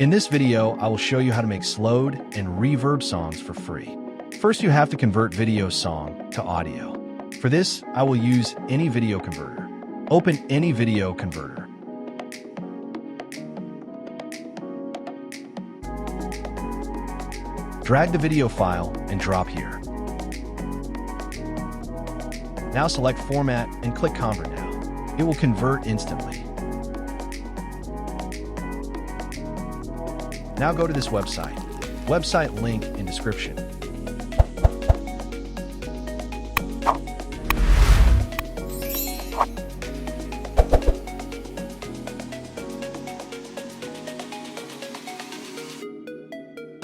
In this video, I will show you how to make slowed and reverb songs for free. First, you have to convert video song to audio. For this, I will use any video converter. Open any video converter. Drag the video file and drop here. Now select Format and click Convert Now. It will convert instantly. Now go to this website. Website link in description.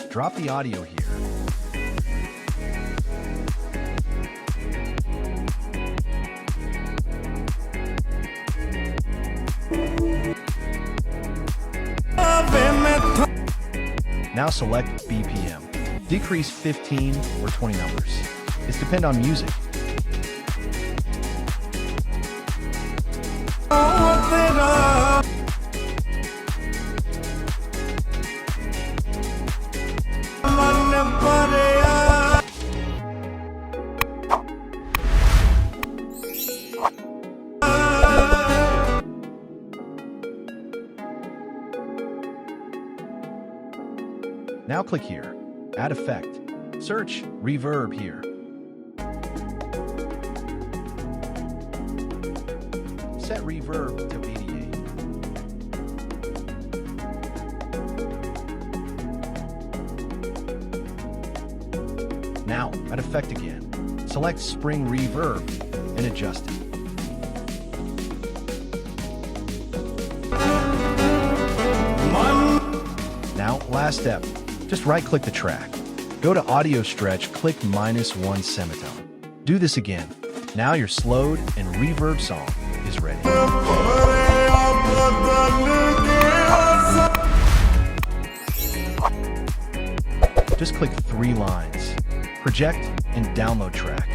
Drop the audio here. Now select BPM. Decrease 15 or 20 numbers. It depends on music. Now click here, Add Effect. Search Reverb here. Set Reverb to 88. Now, add Effect again. Select Spring Reverb and adjust it. Now, last step. Just right-click the track. Go to Audio Stretch, click -1 semitone. Do this again. Now your slowed and reverb song is ready. Just click 3 lines. Project and download track.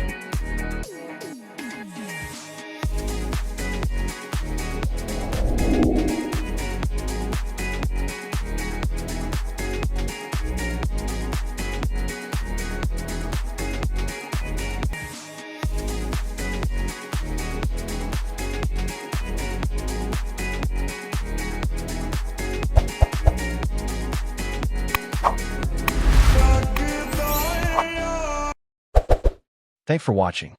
Thanks for watching.